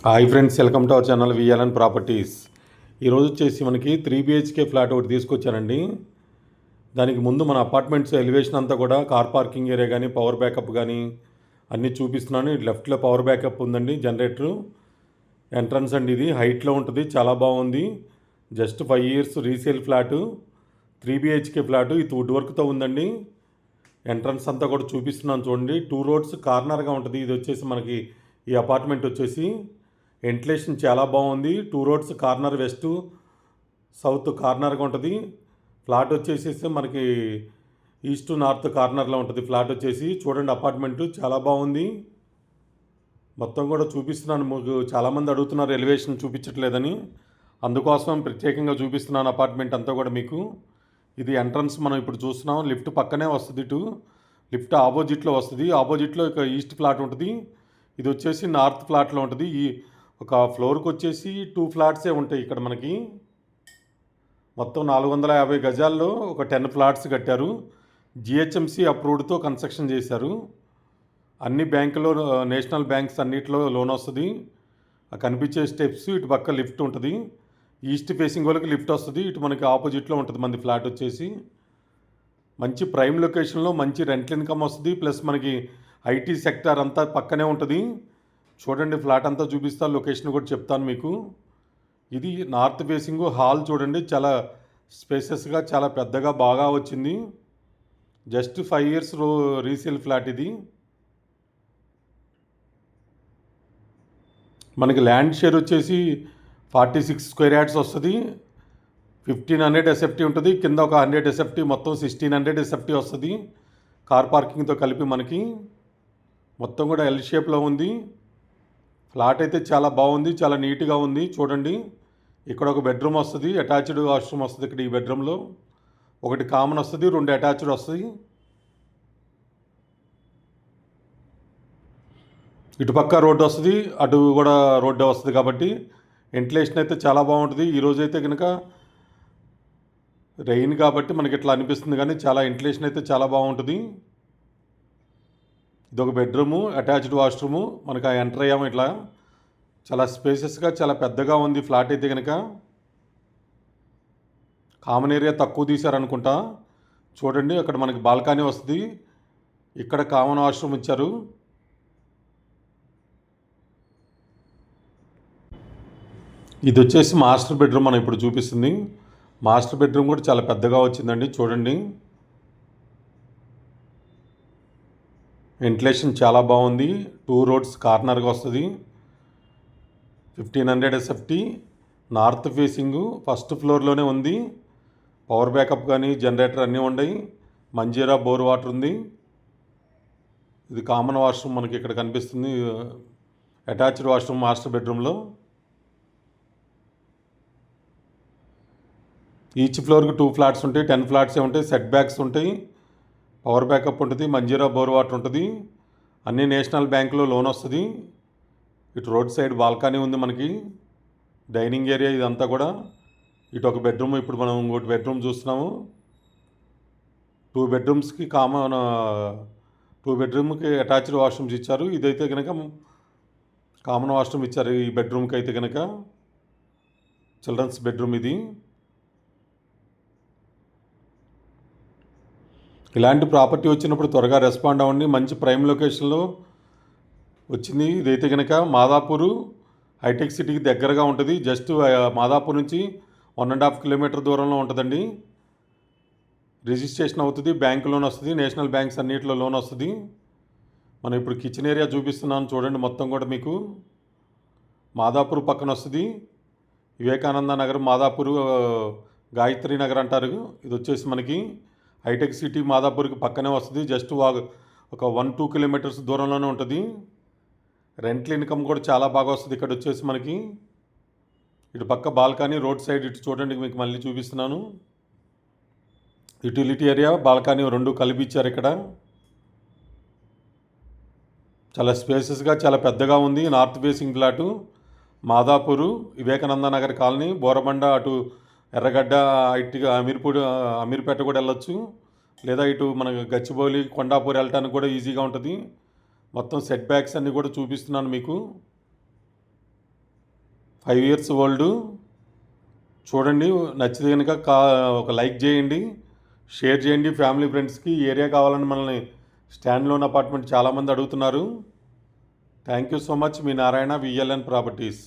Hi friends, welcome to our channel VLN properties. ఈరోజు వచ్చేసి మనకి 3 BHK ఫ్లాట్ ఒకటి తీసుకొచ్చానండి. దానికి ముందు మన అపార్ట్మెంట్స్ ఎలివేషన్ అంతా కూడా కార్ పార్కింగ్ ఏరియా కానీ పవర్ బ్యాకప్ కానీ అన్నీ చూపిస్తున్నాను. లెఫ్ట్లో పవర్ బ్యాకప్ ఉందండి, జనరేటరు. ఎంట్రన్స్ అండి, ఇది హైట్లో ఉంటుంది, చాలా బాగుంది. Just 5 years resale flat, 3 BHK flat. ఇది వుడ్ వర్క్తో ఉందండి. ఎంట్రన్స్ అంతా కూడా చూపిస్తున్నాను చూడండి. 2 roads కార్నర్గా ఉంటుంది. ఇది వచ్చేసి మనకి ఈ అపార్ట్మెంట్ వచ్చేసి వెంటిలేషన్ చాలా బాగుంది. 2 roads కార్నర్, వెస్ట్ సౌత్ కార్నర్గా ఉంటుంది. ఫ్లాట్ వచ్చేసి మనకి ఈస్ట్ నార్త్ కార్నర్లో ఉంటుంది. ఫ్లాట్ వచ్చేసి చూడండి, అపార్ట్మెంటు చాలా బాగుంది. మొత్తం కూడా చూపిస్తున్నాను. మీకు చాలామంది అడుగుతున్నారు ఎలివేషన్ చూపించట్లేదని, అందుకోసం ప్రత్యేకంగా చూపిస్తున్నాను అపార్ట్మెంట్ అంతా కూడా మీకు. ఇది ఎంట్రన్స్ మనం ఇప్పుడు చూస్తున్నాం. లిఫ్ట్ పక్కనే వస్తుంది, ఇటు లిఫ్ట్ ఆపోజిట్లో వస్తుంది. ఆపోజిట్లో ఇక ఈస్ట్ ఫ్లాట్ ఉంటుంది. ఇది వచ్చేసి నార్త్ ఫ్లాట్లో ఉంటుంది. ఈ ఒక ఫ్లోర్కి వచ్చేసి 2 ఫ్లాట్సే ఉంటాయి ఇక్కడ మనకి. మొత్తం 450 గజాల్లో ఒక 10 ఫ్లాట్స్ కట్టారు. జిహెచ్ఎంసి అప్రూవ్డ్తో కన్స్ట్రక్షన్ చేశారు. అన్ని బ్యాంకులో, నేషనల్ బ్యాంక్స్ అన్నిటిలో లోన్ వస్తుంది. కనిపించే స్టెప్స్, ఇటు పక్క లిఫ్ట్ ఉంటుంది. ఈస్ట్ ఫేసింగ్ వాళ్ళకి లిఫ్ట్ వస్తుంది. ఇటు మనకి ఆపోజిట్లో ఉంటుంది మంది ఫ్లాట్ వచ్చేసి. మంచి ప్రైమ్ లొకేషన్లో మంచి రెంటల్ ఇన్కమ్ వస్తుంది. ప్లస్ మనకి ఐటీ సెక్టార్ అంతా పక్కనే ఉంటుంది. చూడండి, ఫ్లాట్ అంతా చూపిస్తా, లొకేషన్ కూడా చెప్తాను మీకు. ఇది నార్త్ ఫేసింగ్ హాల్ చూడండి, చాలా స్పేసెస్గా, చాలా పెద్దగా బాగా వచ్చింది. జస్ట్ 5 years రీసేల్ ఫ్లాట్ ఇది. మనకి ల్యాండ్ షేర్ వచ్చేసి 46 square yards వస్తుంది. 1500 SFT ఉంటుంది. కింద ఒక 100 SFT, మొత్తం 1600 SFT వస్తుంది కార్ పార్కింగ్తో కలిపి మనకి. మొత్తం కూడా ఎల్ షేప్లో ఉంది. ఫ్లాట్ అయితే చాలా బాగుంది, చాలా నీట్గా ఉంది. చూడండి, ఇక్కడ ఒక బెడ్రూమ్ వస్తుంది, అటాచ్డ్ వాష్రూమ్ వస్తుంది. ఇక్కడ ఈ బెడ్రూమ్లో ఒకటి కామన్ వస్తుంది, 2 అటాచ్డ్ వస్తాయి. ఇటుపక్క రోడ్డు వస్తుంది, అటు కూడా రోడ్డు వస్తుంది. కాబట్టి వెంటిలేషన్ అయితే చాలా బాగుంటుంది. ఈరోజు అయితే కనుక రెయిన్ కాబట్టి మనకి ఇట్లా అనిపిస్తుంది, కానీ చాలా వెంటిలేషన్ అయితే చాలా బాగుంటుంది. ఇదొక బెడ్రూము, అటాచ్డ్ వాష్రూము. మనకు ఎంటర్ అయ్యాము, ఇట్లా చాలా స్పేసెస్గా, చాలా పెద్దగా ఉంది ఫ్లాట్ అయితే కనుక. కామన్ ఏరియా తక్కువ తీశారనుకుంటా. చూడండి, అక్కడ మనకి బాల్కనీ వస్తుంది, ఇక్కడ కామన్ వాష్రూమ్ ఇచ్చారు. ఇది వచ్చేసి మాస్టర్ బెడ్రూమ్ మనం ఇప్పుడు చూపిస్తుంది. మాస్టర్ బెడ్రూమ్ కూడా చాలా పెద్దగా వచ్చిందండి. చూడండి, వెంటిలేషన్ చాలా బాగుంది. 2 roads కార్నర్గా వస్తుంది. 1500 SFT, నార్త్ ఫేసింగ్, ఫస్ట్ ఫ్లోర్లోనే ఉంది. పవర్ బ్యాకప్ కానీ జనరేటర్ అన్నీ ఉన్నాయి. మంజీరా బోర్ వాటర్ ఉంది. ఇది కామన్ వాష్రూమ్ మనకి ఇక్కడ కనిపిస్తుంది, అటాచ్డ్ వాష్రూమ్ మాస్టర్ బెడ్రూమ్లో. ఈచ్ ఫ్లోర్కి 2 ఫ్లాట్స్ ఉంటాయి, 10 ఫ్లాట్సే ఉంటాయి. సెట్ బ్యాక్స్ ఉంటాయి, పవర్ బ్యాకప్ ఉంటుంది, మంజీరా బోర్ వాటర్ ఉంటుంది. అన్ని నేషనల్ బ్యాంకులో లోన్ వస్తుంది. ఇటు రోడ్ సైడ్ బాల్కనీ ఉంది మనకి, డైనింగ్ ఏరియా ఇదంతా కూడా. ఇటు ఒక బెడ్రూమ్, ఇప్పుడు మనం ఇంకోటి బెడ్రూమ్ చూస్తున్నాము. 2 bedrooms కామన్, 2 bedroomకి అటాచ్డ్ వాష్రూమ్స్ ఇచ్చారు. ఇదైతే కనుక కామన్ వాష్రూమ్ ఇచ్చారు ఈ బెడ్రూమ్కి అయితే కనుక. చిల్డ్రన్స్ బెడ్రూమ్ ఇది. ఇలాంటి ప్రాపర్టీ వచ్చినప్పుడు త్వరగా రెస్పాండ్ అవ్వండి. మంచి ప్రైమ్ లొకేషన్లో వచ్చింది. ఇదైతే కనుక మాదాపూర్ హైటెక్ సిటీకి దగ్గరగా ఉంటుంది. జస్ట్ మాదాపూర్ నుంచి 1.5 kilometer దూరంలో ఉంటుందండి. రిజిస్ట్రేషన్ అవుతుంది, బ్యాంక్ లోన్ వస్తుంది, నేషనల్ బ్యాంక్స్ అన్నిటిలో లోన్ వస్తుంది. మనం ఇప్పుడు కిచెన్ ఏరియా చూపిస్తున్నాను చూడండి. మొత్తం కూడా మీకు మాదాపూర్ పక్కన వస్తుంది. వివేకానంద నగర్, మాదాపూర్, గాయత్రి నగర్ అంటారు. ఇది వచ్చేసి మనకి హైటెక్ సిటీ మాదాపూర్కి పక్కనే వస్తుంది. జస్ట్ ఒక 1-2 kilometers దూరంలోనే ఉంటుంది. రెంటల్ ఇన్కమ్ కూడా చాలా బాగా వస్తుంది. ఇక్కడ వచ్చేసి మనకి ఇటు పక్క బాల్కనీ, రోడ్ సైడ్ ఇటు చూడండి, మీకు మళ్ళీ చూపిస్తున్నాను. యూటిలిటీ ఏరియా, బాల్కనీ 2 కలిపి ఇచ్చారు ఇక్కడ. చాలా స్పేసెస్గా, చాలా పెద్దగా ఉంది. North facing flat, Madhapur, Vivekananda Nagar colony, Borabanda, అటు ఎర్రగడ్డ, ఇటుగా అమీర్పేట కూడా వెళ్ళొచ్చు. లేదా ఇటు మనకు గచ్చిబౌలి, కొండాపూర్ వెళ్ళటానికి కూడా ఈజీగా ఉంటుంది. మొత్తం సెట్ బ్యాక్స్ అన్నీ కూడా చూపిస్తున్నాను మీకు. 5 ఇయర్స్ ఓల్డ్. చూడండి, నచ్చితే కనుక ఒక లైక్ చేయండి, షేర్ చేయండి ఫ్యామిలీ ఫ్రెండ్స్కి. ఈ ఏరియా కావాలని మనల్ని స్టాండ్ లోన్ అపార్ట్మెంట్ చాలామంది అడుగుతున్నారు. Thank you so much. Me Narayana, VLN properties.